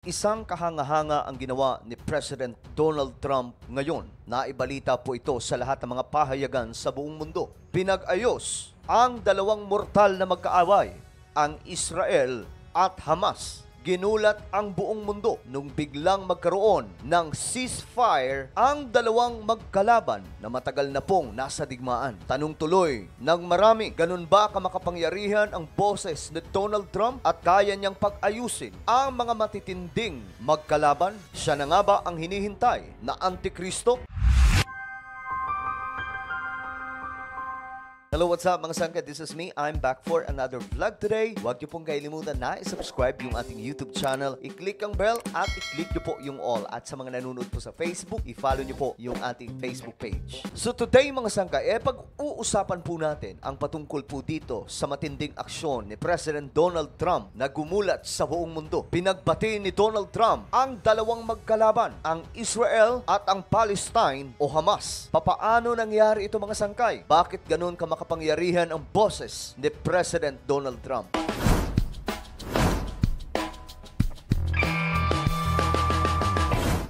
Isang kahanga-hanga ang ginawa ni President Donald Trump ngayon. Naibalita po ito sa lahat ng mga pahayagan sa buong mundo. Pinag-ayos ang dalawang mortal na magkaaway, ang Israel at Hamas. Ginulat ang buong mundo nung biglang magkaroon ng ceasefire ang dalawang magkalaban na matagal na pong nasa digmaan. Tanong tuloy ng marami, ganun ba kamakapangyarihan ang boses ni Donald Trump at kaya niyang pag-ayusin ang mga matitinding magkalaban? Siya na nga ba ang hinihintay na Antikristo? Hello, what's up mga sangka? This is me. I'm back for another vlog today. Huwag niyo pong kailimutan na i-subscribe yung ating YouTube channel. I-click ang bell at i-click niyo po yung all. At sa mga nanonood po sa Facebook, i-follow niyo po yung ating Facebook page. So today mga sangka, pag-uusapan po natin ang patungkol po dito sa matinding aksyon ni President Donald Trump na gumulat sa buong mundo. Pinagbati ni Donald Trump ang dalawang magkalaban, ang Israel at ang Palestine o Hamas. Papaano nangyari ito mga sangkay? Bakit ganun kapangyarihan ang boses ni President Donald Trump?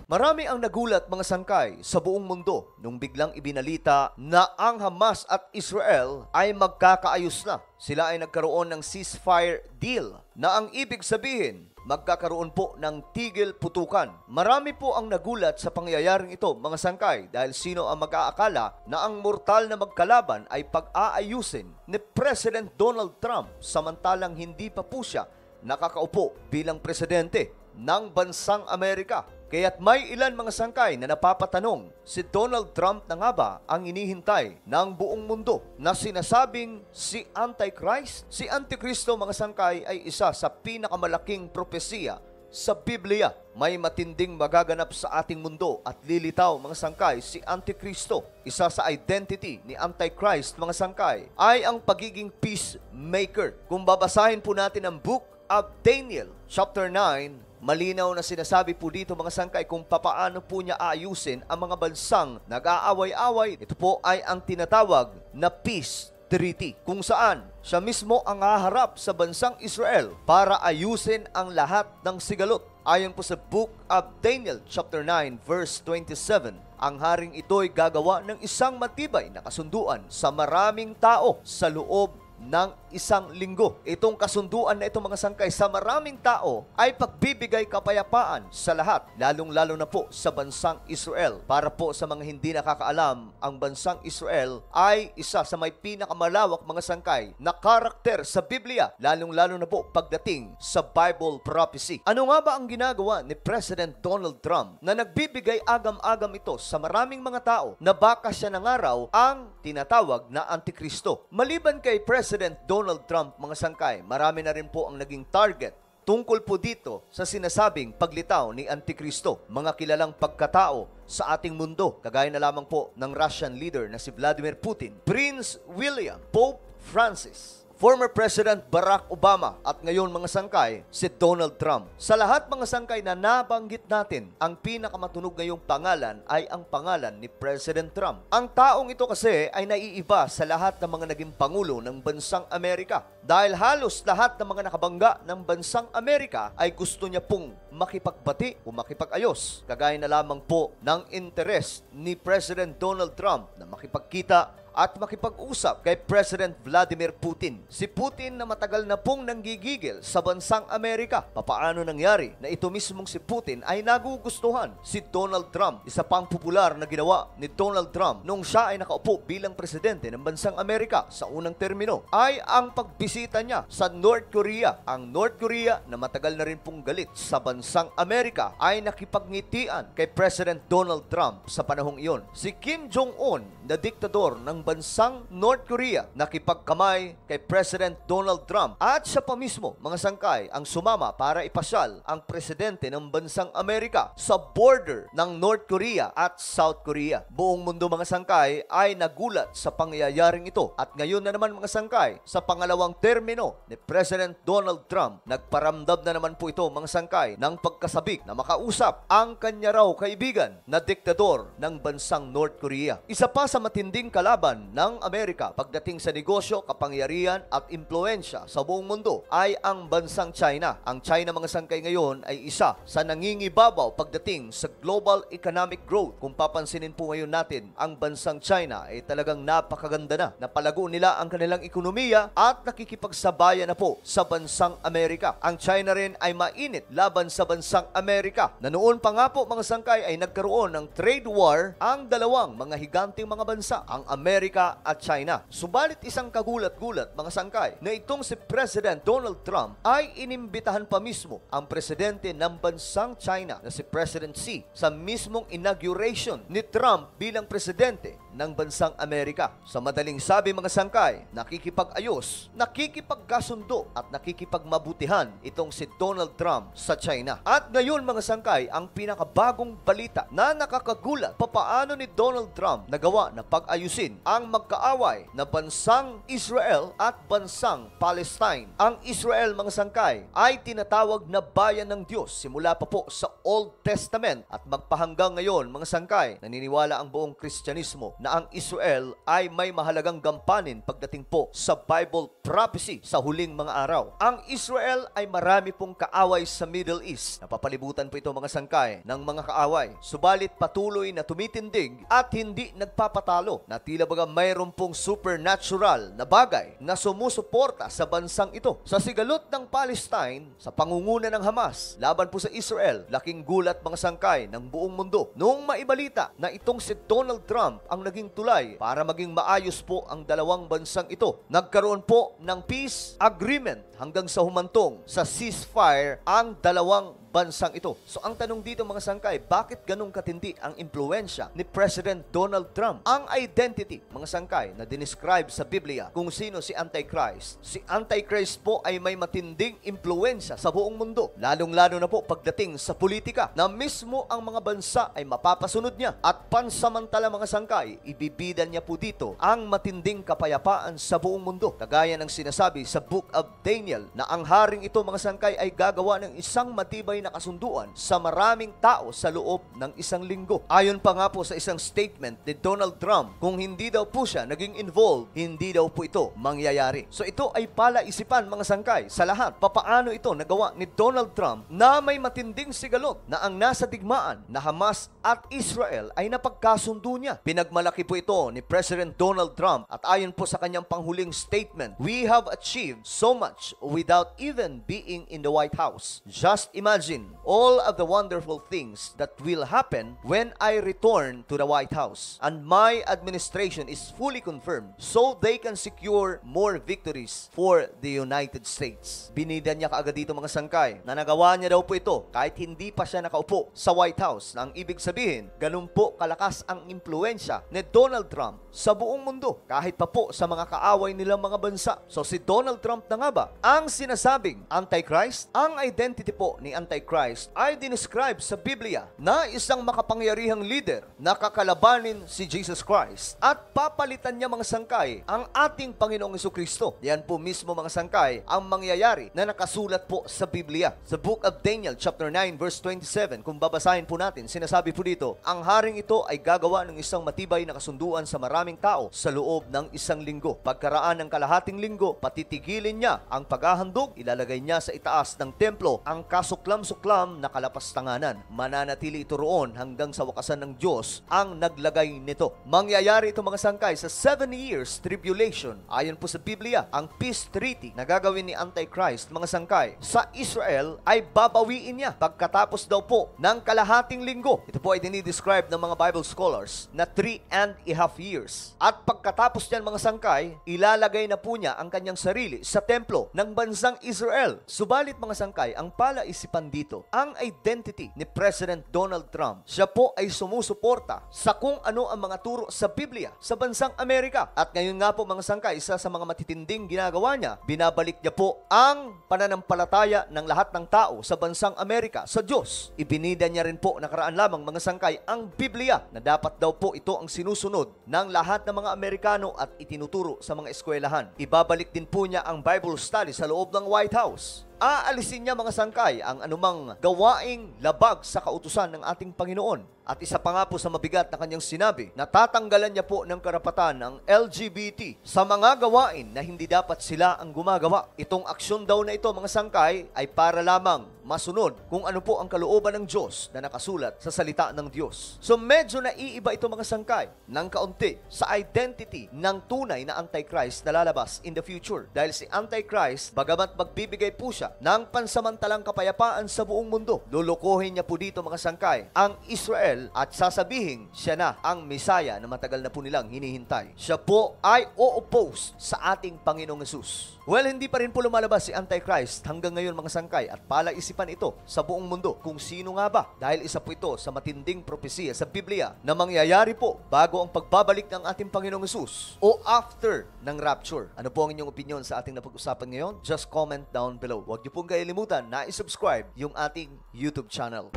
Marami ang nagulat mga sangkay sa buong mundo nung biglang ibinalita na ang Hamas at Israel ay magkakaayos na. Sila ay nagkaroon ng ceasefire deal na ang ibig sabihin, magkakaroon po ng tigil putukan. Marami po ang nagulat sa pangyayaring ito mga sangkay dahil sino ang mag-aakala na ang mortal na magkalaban ay pag-aayusin ni President Donald Trump samantalang hindi pa po siya nakakaupo bilang presidente ng bansang Amerika. Kaya't may ilan mga sangkay na napapatanong, si Donald Trump na nga ba ang inihintay ng buong mundo na sinasabing si Antichrist? Si Antikristo mga sangkay ay isa sa pinakamalaking propesiya sa Biblia. May matinding magaganap sa ating mundo at lilitaw mga sangkay si Antikristo. Isa sa identity ni Antichrist mga sangkay ay ang pagiging peacemaker. Kung babasahin po natin ang Book of Daniel, chapter 9, malinaw na sinasabi po dito mga sangkay kung papaano po niya aayusin ang mga bansang nag-aaway-away. Ito po ay ang tinatawag na peace treaty, kung saan siya mismo ang haharap sa bansang Israel para ayusin ang lahat ng sigalot. Ayon po sa Book of Daniel, chapter 9, verse 27, ang haring ito'y gagawa ng isang matibay na kasunduan sa maraming tao sa loob ng isang linggo. Itong kasunduan na ito mga sangkay sa maraming tao ay pagbibigay kapayapaan sa lahat, lalong-lalo na po sa bansang Israel. Para po sa mga hindi nakakaalam, ang bansang Israel ay isa sa may pinakamalawak mga sangkay na karakter sa Biblia, lalong-lalo na po pagdating sa Bible prophecy. Ano nga ba ang ginagawa ni President Donald Trump na nagbibigay agam-agam ito sa maraming mga tao na baka siya nangaraw ang tinatawag na Antikristo? Maliban kay President Donald Trump mga sangkay, marami na rin po ang naging target tungkol po dito sa sinasabing paglitaw ni Antikristo. Mga kilalang pagkatao sa ating mundo, kagaya na lamang po ng Russian leader na si Vladimir Putin, Prince William, Pope Francis, former President Barack Obama at ngayon mga sangkay, si Donald Trump. Sa lahat mga sangkay na nabanggit natin, ang pinakamatunog ngayong pangalan ay ang pangalan ni President Trump. Ang taong ito kasi ay naiiba sa lahat ng mga naging pangulo ng bansang Amerika. Dahil halos lahat ng mga nakabangga ng bansang Amerika ay gusto niya pong makipagbati o makipag-ayos. Kagaya na lamang po ng interes ni President Donald Trump na makipagkita at makipag-usap kay President Vladimir Putin. Si Putin na matagal na pong nanggigigil sa bansang Amerika. Papaano nangyari na ito mismong si Putin ay nagugustuhan si Donald Trump? Isa pang popular na ginawa ni Donald Trump nung siya ay nakaupo bilang presidente ng bansang Amerika sa unang termino ay ang pagbisita niya sa North Korea. Ang North Korea na matagal na rin pong galit sa bansang Amerika ay nakipagngitian kay President Donald Trump sa panahong iyon. Si Kim Jong-un na diktador ng bansang North Korea nakipagkamay kay President Donald Trump at siya pa mismo mga sangkay ang sumama para ipasyal ang presidente ng bansang Amerika sa border ng North Korea at South Korea. Buong mundo mga sangkay ay nagulat sa pangyayaring ito at ngayon na naman mga sangkay sa pangalawang termino ni President Donald Trump, nagparamdam na naman po ito mga sangkay ng pagkasabik na makausap ang kanya raw kaibigan na diktador ng bansang North Korea. Isa pa sa matinding kalaban 1 ng Amerika pagdating sa negosyo, kapangyarihan at impluensya sa buong mundo ay ang bansang China. Ang China mga sangkay ngayon ay isa sa nangingibabaw pagdating sa global economic growth. Kung papansinin po ngayon natin, ang bansang China ay talagang napakaganda na. Napalago nila ang kanilang ekonomiya at nakikipagsabayan na po sa bansang Amerika. Ang China rin ay mainit laban sa bansang Amerika na noon pa nga po mga sangkay ay nagkaroon ng trade war ang dalawang mga higanting mga bansa, ang Amerika at China. Subalit isang kagulat-gulat mga sangkay na itong si President Donald Trump ay inimbitahan pa mismo ang presidente ng bansang China na si President Xi sa mismong inauguration ni Trump bilang presidente ng bansang Amerika. Sa madaling sabi mga sangkay, nakikipag-ayos, nakikipagkasundo at nakikipagmabutihan itong si Donald Trump sa China. At ngayon mga sangkay, ang pinakabagong balita na nakakagulat, papaano ni Donald Trump nagawa na pag-ayusin ang magkaaway na bansang Israel at bansang Palestine. Ang Israel mga sangkay ay tinatawag na bayan ng Diyos simula pa po sa Old Testament at magpahanggang ngayon mga sangkay, naniniwala ang buong Kristyanismo na ang Israel ay may mahalagang gampanin pagdating po sa Bible prophecy sa huling mga araw. Ang Israel ay marami pong kaaway sa Middle East. Napapalibutan po ito mga sangkay ng mga kaaway. Subalit patuloy na tumitindig at hindi nagpapatalo na tila baga mayroon pong supernatural na bagay na sumusuporta sa bansang ito. Sa sigalot ng Palestine, sa pangunguna ng Hamas, laban po sa Israel, laking gulat mga sangkay ng buong mundo noong maibalita na itong si Donald Trump ang naging tulay para maging maayos po ang dalawang bansang ito. Nagkaroon po ng peace agreement hanggang sa humantong sa ceasefire ang dalawang bansang ito. So ang tanong dito mga sangkay, bakit ganun katindi ang impluensya ni President Donald Trump? Ang identity mga sangkay na dinescribe sa Biblia kung sino si Antichrist. Si Antichrist po ay may matinding impluensya sa buong mundo, lalong-lalo na po pagdating sa politika na mismo ang mga bansa ay mapapasunod niya at pansamantala mga sangkay, ibibidan niya po dito ang matinding kapayapaan sa buong mundo. Kagaya ng sinasabi sa Book of Daniel na ang haring ito mga sangkay ay gagawa ng isang matibay na kasunduan sa maraming tao sa loob ng isang linggo. Ayon pa nga po sa isang statement ni Donald Trump, kung hindi daw po siya naging involved, hindi daw po ito mangyayari. So ito ay palaisipan mga sangkay sa lahat. Papaano ito nagawa ni Donald Trump na may matinding sigalot na ang nasa digmaan na Hamas at Israel ay napagkasundo niya. Pinagmalaki po ito ni President Donald Trump at ayon po sa kanyang panghuling statement, "We have achieved so much without even being in the White House. Just imagine all of the wonderful things that will happen when I return to the White House. And my administration is fully confirmed so they can secure more victories for the United States." Binida niya kaagad dito mga sangkay na nagawa niya daw po ito kahit hindi pa siya nakaupo sa White House. Na ang ibig sabihin, ganun po kalakas ang impluensya ni Donald Trump sa buong mundo kahit pa po sa mga kaaway nilang mga bansa. So si Donald Trump na nga ba ang sinasabing Antichrist? Ang identity po ni Antichrist ay dinescribe sa Biblia na isang makapangyarihang leader na kakalabanin si Jesus Christ at papalitan niya mga sangkay ang ating Panginoong Jesucristo. Yan po mismo mga sangkay ang mangyayari na nakasulat po sa Biblia. Sa Book of Daniel chapter 9 verse 27, kung babasahin po natin, sinasabi po dito, ang haring ito ay gagawa ng isang matibay na kasunduan sa maraming tao sa loob ng isang linggo. Pagkaraan ng kalahating linggo, patitigilin niya ang paghahandog, ilalagay niya sa itaas ng templo ang kasuklam-suklam na kalapastanganan. Mananatili ito roon hanggang sa wakasan ng Diyos ang naglagay nito. Mangyayari ito mga sangkay sa 7 years tribulation. Ayon po sa Biblia, ang peace treaty na gagawin ni Antichrist mga sangkay sa Israel ay babawiin niya pagkatapos daw po ng kalahating linggo. Ito po ay dinidescribe ng mga Bible scholars na 3.5 years. At pagkatapos niyan mga sangkay, ilalagay na po niya ang kanyang sarili sa templo ng bansang Israel. Subalit mga sangkay, ang palaisipan dito, ang identity ni President Donald Trump, siya po ay sumusuporta sa kung ano ang mga turo sa Biblia sa bansang Amerika. At ngayon nga po mga sangkay, isa sa mga matitinding ginagawa niya, binabalik niya po ang pananampalataya ng lahat ng tao sa bansang Amerika sa Diyos. Ibinida niya rin po nakaraan lamang mga sangkay ang Biblia na dapat daw po ito ang sinusunod ng lahat ng mga Amerikano at itinuturo sa mga eskwelahan. Ibabalik din po niya ang Bible study sa loob ng White House. aalisin niya mga sangkay ang anumang gawaing labag sa kautusan ng ating Panginoon. At isa pa nga po sa mabigat na kanyang sinabi, natatanggalan niya po ng karapatan ng LGBT sa mga gawain na hindi dapat sila ang gumagawa. Itong aksyon daw na ito mga sangkay ay para lamang masunod kung ano po ang kalooban ng Diyos na nakasulat sa salita ng Diyos. So medyo naiiba ito mga sangkay ng kaunti sa identity ng tunay na Antichrist na lalabas in the future. Dahil si Antichrist, bagamat magbibigay po siya ng pansamantalang kapayapaan sa buong mundo, lulukuhin niya po dito mga sangkay ang Israel at sasabihin siya na ang Mesaya na matagal na po nilang hinihintay. Siya po ay o-oppose sa ating Panginoong Hesus. Well, hindi pa rin po lumalabas si Antichrist hanggang ngayon mga sangkay at palaisipan ito sa buong mundo kung sino nga ba, dahil isa po ito sa matinding propesiya sa Biblia na mangyayari po bago ang pagbabalik ng ating Panginoong Hesus o after ng rapture. Ano po ang inyong opinion sa ating napag-usapan ngayon? Just comment down below. Huwag niyo pong kailimutan na i-subscribe yung ating YouTube channel.